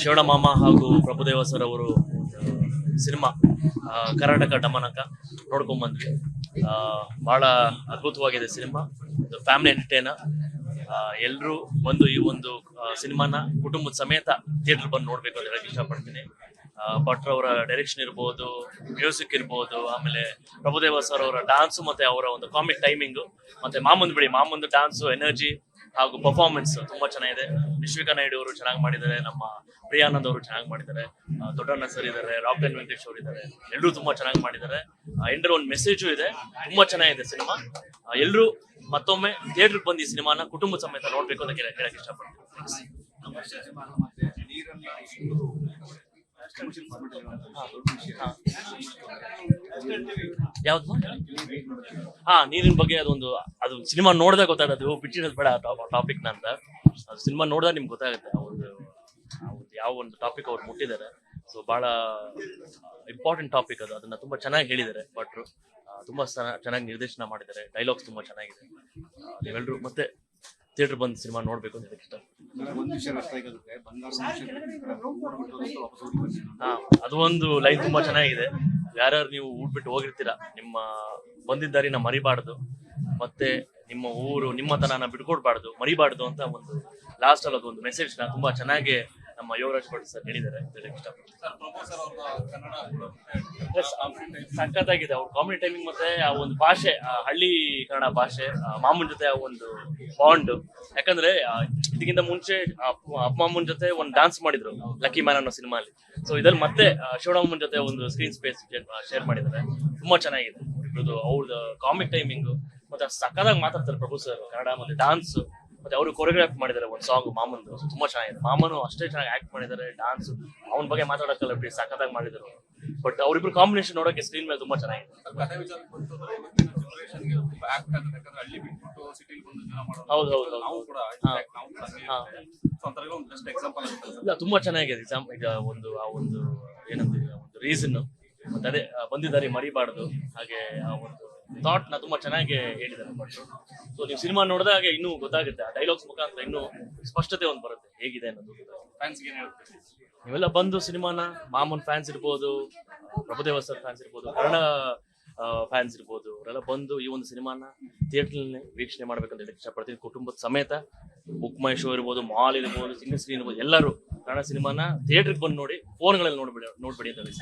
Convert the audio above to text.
ಶಿವಣ್ಣ ಮಾಮ ಹಾಗೂ ಪ್ರಭುದೇವ ಸರ್ ಅವರು ಸಿನಿಮಾ ಕರ್ನಾಟಕ ಡಮನಕ ನೋಡ್ಕೊಂಡ್ಬಂದ್ವಿ. ಬಹಳ ಅದ್ಭುತವಾಗಿದೆ ಸಿನಿಮಾ. Family entertainer. ಎಲ್ಲರೂ ಬಂದು ಈ ಒಂದು ಸಿನಿಮಾನ ಕುಟುಂಬದ ಸಮೇತ ಥಿಯೇಟರ್ ಬಂದು ನೋಡ್ಬೇಕು ಅಂತ ಹೇಳಕ್ ಇಷ್ಟಪಡ್ತೀನಿ. ಭಟ್ರ್ ಅವರ ಡೈರೆಕ್ಷನ್ ಇರ್ಬೋದು, ಮ್ಯೂಸಿಕ್ ಇರ್ಬೋದು, ಆಮೇಲೆ ಪ್ರಭುದೇವ ಸರ್ ಅವರ ಡಾನ್ಸ್ ಮತ್ತೆ ಅವರ ಒಂದು ಕಾಮಿಕ್ ಟೈಮಿಂಗು, ಮತ್ತೆ ಮಾಮಂದು ಡಾನ್ಸು, ಎನರ್ಜಿ ಹಾಗೂ ಪರ್ಫಾರ್ಮೆನ್ಸ್ ತುಂಬಾ ಚೆನ್ನಾಗಿದೆ. ನಿಶ್ವಿಕಾ ನಾಯ್ಡು ಅವರು ಚೆನ್ನಾಗಿ ಮಾಡಿದ್ದಾರೆ, ನಮ್ಮ ಪ್ರಿಯಾನಂದ್ ಅವರು ಚೆನ್ನಾಗಿ ಮಾಡಿದ್ದಾರೆ, ದೊಡ್ಡಣ್ಣ ಸರ್ ಇದ್ದಾರೆ, ರಾಕ್ಟನ್ ವೆಂಕಟೇಶ್ ಅವರು ಇದ್ದಾರೆ. ಎಲ್ಲರೂ ತುಂಬಾ ಚೆನ್ನಾಗಿ ಮಾಡಿದ್ದಾರೆ. ಎಂಡ್ರ ಒಂದು ಮೆಸೇಜು ಇದೆ. ತುಂಬಾ ಚೆನ್ನಾಗಿದೆ ಸಿನಿಮಾ. ಎಲ್ಲರೂ ಮತ್ತೊಮ್ಮೆ ಥಿಯೇಟರ್ಗೆ ಬಂದು ಈ ಸಿನಿಮಾನ ಕುಟುಂಬ ಸಮೇತ ನೋಡ್ಬೇಕು ಅಂತ ಹೇಳಕ್ ಇಷ್ಟಪಡ್ತೀನಿ. ಯಾವ್ದು? ನೀರಿನ ಬಗ್ಗೆ ಅದು ಸಿನಿಮಾ ನೋಡಿದಾಗ ಗೊತ್ತಾಗುತ್ತೆ. ಬಿಟ್ಟಿರೋದು ಬೇಡ ಟಾಪಿಕ್ ಅಂತ. ಅದು ಸಿನಿಮಾ ನೋಡಿದಾಗ ನಿಮ್ಗೆ ಗೊತ್ತಾಗುತ್ತೆ ಯಾವ ಒಂದು ಟಾಪಿಕ್ ಅವ್ರು ಮುಟ್ಟಿದ್ದಾರೆ. ಸೊ ಬಹಳ ಇಂಪಾರ್ಟೆಂಟ್ ಟಾಪಿಕ್ ಅದು. ಅದನ್ನ ತುಂಬಾ ಚೆನ್ನಾಗಿ ಹೇಳಿದ್ದಾರೆ ಭಟ್ರು. ತುಂಬಾ ಚೆನ್ನಾಗಿ ನಿರ್ದೇಶನ ಮಾಡಿದ್ದಾರೆ. ಡೈಲಾಗ್ಸ್ ತುಂಬಾ ಚೆನ್ನಾಗಿದೆ. ನೀವೆಲ್ಲರೂ ಮತ್ತೆ ಥಿಯೇಟರ್ ಬಂದು ಸಿನಿಮಾ ನೋಡ್ಬೇಕು ಅಂತ ಇಷ್ಟ. ಅದು ಒಂದು ಲೈನ್ ತುಂಬಾ ಚೆನ್ನಾಗಿದೆ. ಯಾರ್ಯಾರು ನೀವು ಊಟ್ಬಿಟ್ಟು ಹೋಗಿರ್ತೀರಾ, ನಿಮ್ಮ ಬಂದಿದ್ದಾರಿನ ಮರಿಬಾರ್ದು, ಮತ್ತೆ ನಿಮ್ಮ ಊರು ನಿಮ್ಮತನ ಬಿಟ್ಕೊಡ್ಬಾರ್ದು, ಮರಿಬಾರ್ದು ಅಂತ ಒಂದು ಲಾಸ್ಟ್ ಅಲ್ಲಿ ಅದೊಂದು ಮೆಸೇಜ್ ನ ತುಂಬಾ ಚೆನ್ನಾಗಿ ನಮ್ಮ ಯೋಗರಾಜ್ ಭಟ್ ಸರ್ ಹೇಳಿದ್ದಾರೆ ಅಂತ ಹೇಳಿ ಇಷ್ಟಪಡ್ತೀನಿ. ಸಖತ್ತಾಗಿದೆ ಅವ್ರ ಕಾಮಿಡಿ ಟೈಮಿಂಗ್, ಮತ್ತೆ ಆ ಒಂದು ಭಾಷೆ, ಹಳ್ಳಿ ಕನ್ನಡ ಭಾಷೆ, ಮಾಮೂನ್ ಜೊತೆ ಆ ಒಂದು ಬಾಂಡ್. ಯಾಕಂದ್ರೆ ಇದಕ್ಕಿಂತ ಮುಂಚೆ ಅಪ್ಪ ಅಮ್ಮನ ಜೊತೆ ಒಂದು ಡಾನ್ಸ್ ಮಾಡಿದ್ರು ಲಕ್ಕಿ ಮ್ಯಾನ್ ಅನ್ನೋ ಸಿನಿಮಾಲಿ. ಸೊ ಇದ್ರಲ್ಲಿ ಮತ್ತೆ ಶಿವಣ್ಣಮ್ಮನ ಜೊತೆ ಒಂದು ಸ್ಕ್ರೀನ್ ಸ್ಪೇಸ್ ಶೇರ್ ಮಾಡಿದ್ದಾರೆ. ತುಂಬಾ ಚೆನ್ನಾಗಿದೆ ಅವ್ರದ್ದು ಕಾಮಿಕ್ ಟೈಮಿಂಗು. ಮತ್ತೆ ಸಖತ್ತಾಗಿ ಮಾತಾಡ್ತಾರೆ ಪ್ರಭು ಸರ್ ಕನ್ನಡ, ಮತ್ತೆ ಡಾನ್ಸ್, ಮತ್ತೆ ಅವರು ಕೊರಿಯೋಗ್ರಾಫ್ ಮಾಡಿದ್ದಾರೆ ಒಂದು ಸಾಂಗ್ ಮಾಮಂದು. ತುಂಬಾ ಚೆನ್ನಾಗಿದೆ. ಮಾಮನು ಅಷ್ಟೇ ಚೆನ್ನಾಗಿ ಆಕ್ಟ್ ಮಾಡಿದ್ದಾರೆ. ಡಾನ್ಸ್ ಅವನ ಬಗ್ಗೆ ಮಾತಾಡೋಕ್ಕಲ್ಲ, ಬಿಡಿ ಸಖತ್ತಾಗಿ ಮಾಡಿದ್ರು. ಬಟ್ ಅವರಿಬ್ರು ಕಾಂಬಿನೇಷನ್ ನೋಡೋಕೆ ಸ್ಕ್ರೀನ್ ಮೇಲೆ ತುಂಬಾ ಚೆನ್ನಾಗಿದೆ. ಹೌದು ಇಲ್ಲ, ತುಂಬಾ ಚೆನ್ನಾಗಿದೆ. ಈಗ ಆ ಒಂದು ಏನಂತೀವಿ, ಒಂದು ರೀಸನ್, ಮತ್ತೆ ಅದೇ ಬಂದಿದ್ದಾರೆ ಮರಿಬಾರ್ದು, ಹಾಗೆ ಆ ಒಂದು ಥಾಟ್ ನ ತುಂಬಾ ಚೆನ್ನಾಗಿ ಹೇಳಿದ್ದಾರೆ ಭಟ್ರು. ಸೊ ನೀವು ಸಿನಿಮಾ ನೋಡಿದಾಗ ಇನ್ನೂ ಗೊತ್ತಾಗುತ್ತೆ, ಆ ಡೈಲಾಗ್ಸ್ ಮುಖಾಂತರ ಇನ್ನೂ ಸ್ಪಷ್ಟತೆ ಒಂದು ಬರುತ್ತೆ ಹೇಗಿದೆ ಅನ್ನೋದು. ನೀವೆಲ್ಲ ಬಂದು ಸಿನಿಮಾನ, ಮಾಮೂನ್ ಫ್ಯಾನ್ಸ್ ಇರ್ಬೋದು, ಪ್ರಭುದೇವ ಸರ್ ಫ್ಯಾನ್ಸ್ ಇರ್ಬೋದು, ಕನ್ನಡ ಫ್ಯಾನ್ಸ್ ಇರ್ಬೋದು, ಅವರೆಲ್ಲ ಬಂದು ಈ ಒಂದು ಸಿನಿಮಾನ ಥಿಯೇಟರ್ನಲ್ಲಿ ವೀಕ್ಷಣೆ ಮಾಡ್ಬೇಕಂತ ಹೇಳಿ ಇಷ್ಟಪಡ್ತೀನಿ. ಕುಟುಂಬದ ಸಮೇತ ಬುಕ್ ಮೈ ಶೋ ಇರ್ಬೋದು, ಮಾಲ್ ಇರ್ಬೋದು, ಸಿಂಗಲ್ ಸ್ಕ್ರೀನ್ ಇರ್ಬೋದು, ಎಲ್ಲರೂ ಕನ್ನಡ ಸಿನಿಮಾನ ಥಿಯೇಟರ್ಗೆ ಬಂದು ನೋಡಿ, ಫೋನ್ಗಳಲ್ಲಿ ನೋಡ್ಬೇಡಿ ಅಂತ ಹೇಳಿ.